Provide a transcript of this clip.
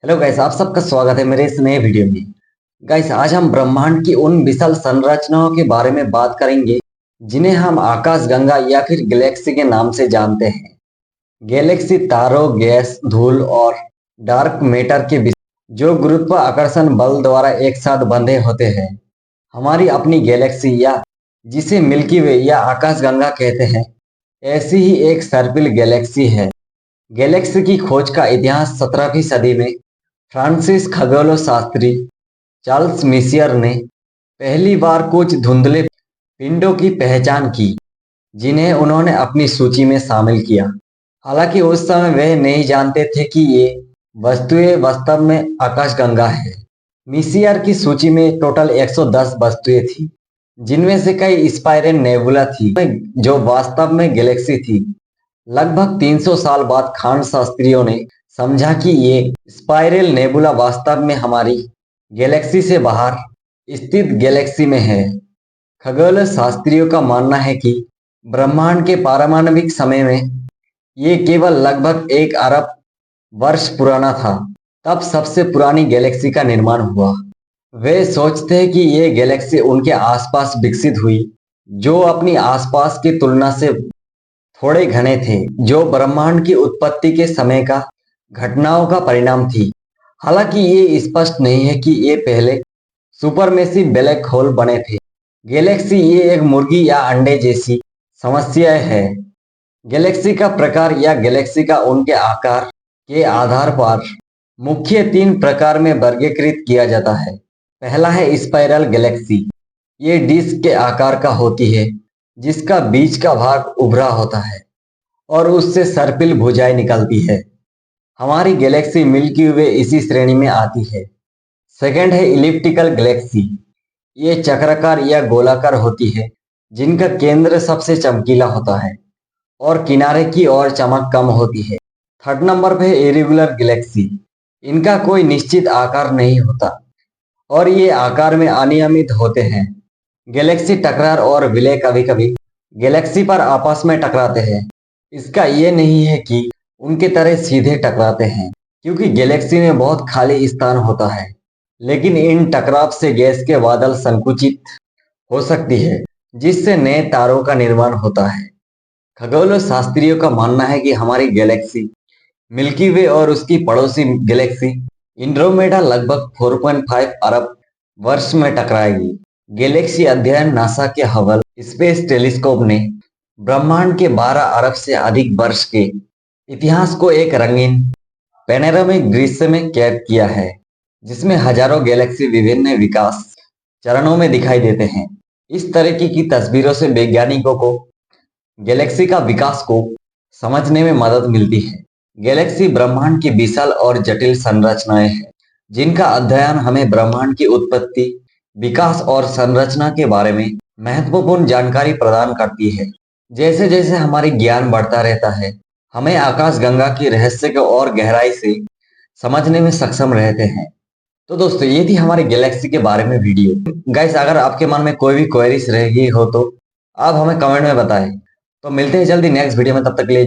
Hello guys, आप सबका स्वागत है मेरे इस नए वीडियो में। गाइस, आज हम ब्रह्मांड की उन विशाल संरचनाओं के बारे में बात करेंगे जिन्हें हम आकाशगंगा या फिर गैलेक्सी के नाम से जानते हैं। गैलेक्सी तारों, गैस, धूल और डार्क मैटर के जो गुरुत्वाकर्षण बल द्वारा एक साथ बंधे होते हैं। हमारी अपनी गैलेक्सी या जिसे मिल्की वे या आकाशगंगा कहते हैं, ऐसी ही एक सर्पिल गैलेक्सी है। गैलेक्सी की खोज का इतिहास 17वीं सदी में फ्रांसीसी खगोल शास्त्री चार्ल्स मिशियर ने पहली बार कुछ धुंधले पिंडों की पहचान की, जिन्हें उन्होंने अपनी सूची में शामिल किया। हालांकि उस समय वे नहीं जानते थे कि ये वस्तुएं वास्तव में आकाशगंगा है। मिशियर की सूची में टोटल 110 वस्तुएं थी, जिनमें से कई स्पाइरल नेबुला थी, जो वास्तव में गैलेक्सी थी। लगभग 300 साल बाद खान शास्त्रियों ने समझा कि ये स्पाइरल नेबुला वास्तव में हमारी गैलेक्सी से बाहर स्थित गैलेक्सी में है। खगोल शास्त्रियों का मानना है कि ब्रह्मांड के पारमाणविक समय में ये केवल लगभग 1 अरब वर्ष पुराना था। तब सबसे पुरानी गैलेक्सी का निर्माण हुआ। वे सोचते हैं कि ये गैलेक्सी उनके आसपास विकसित हुई, जो अपनी आसपास की तुलना से थोड़े घने थे, जो ब्रह्मांड की उत्पत्ति के समय का घटनाओं का परिणाम थी। हालांकि ये स्पष्ट नहीं है कि ये पहले सुपरमेसिव ब्लैक होल बने थे। गैलेक्सी ये एक मुर्गी या अंडे जैसी समस्या है। गैलेक्सी का प्रकार या गैलेक्सी का उनके आकार के आधार पर मुख्य 3 प्रकार में वर्गीकृत किया जाता है। पहला है स्पाइरल गैलेक्सी। ये डिस्क के आकार का होती है, जिसका बीच का भाग उभरा होता है और उससे सर्पिल भुजाएं निकलती है। हमारी गैलेक्सी मिल्की वे इसी श्रेणी में आती है। सेकंड है इलिप्टिकल गैलेक्सी। ये चक्राकार या गोलाकार होती है, जिनका केंद्र सबसे चमकीला होता है और किनारे की ओर चमक कम होती है। थर्ड नंबर पे इरेगुलर गैलेक्सी। इनका कोई निश्चित आकार नहीं होता और ये आकार में अनियमित होते हैं। गैलेक्सी टकरार और विलय कभी कभी गैलेक्सी पर आपस में टकराते हैं। इसका ये नहीं है कि उनके तरह सीधे टकराते हैं, क्योंकि गैलेक्सी में बहुत खाली स्थान होता है। लेकिन इन टकराव से गैस के बादल संकुचित हो सकती है, जिससे नए तारों का निर्माण होता है। खगोल शास्त्रियों का मानना है कि हमारी गैलेक्सी मिल्की वे और उसकी पड़ोसी गैलेक्सी एंड्रोमेडा लगभग 4.5 अरब वर्ष में टकराएगी। गैलेक्सी अध्ययन नासा के हबल स्पेस टेलीस्कोप ने ब्रह्मांड के 12 अरब से अधिक वर्ष के इतिहास को एक रंगीन पैनोरामिक दृश्य में कैद किया है, जिसमें हजारों गैलेक्सी विभिन्न विकास चरणों में दिखाई देते हैं। इस तरह की तस्वीरों से वैज्ञानिकों को गैलेक्सी का विकास को समझने में मदद मिलती है। गैलेक्सी ब्रह्मांड की विशाल और जटिल संरचनाएं हैं, जिनका अध्ययन हमें ब्रह्मांड की उत्पत्ति, विकास और संरचना के बारे में महत्वपूर्ण जानकारी प्रदान करती है। जैसे जैसे हमारी ज्ञान बढ़ता रहता है, हमें आकाशगंगा की रहस्य को और गहराई से समझने में सक्षम रहते हैं। तो दोस्तों, ये थी हमारी गैलेक्सी के बारे में वीडियो। गाइस, अगर आपके मन में कोई भी क्वेरीज रह गई हो तो आप हमें कमेंट में बताएं। तो मिलते हैं जल्दी नेक्स्ट वीडियो में, तब तक के लिए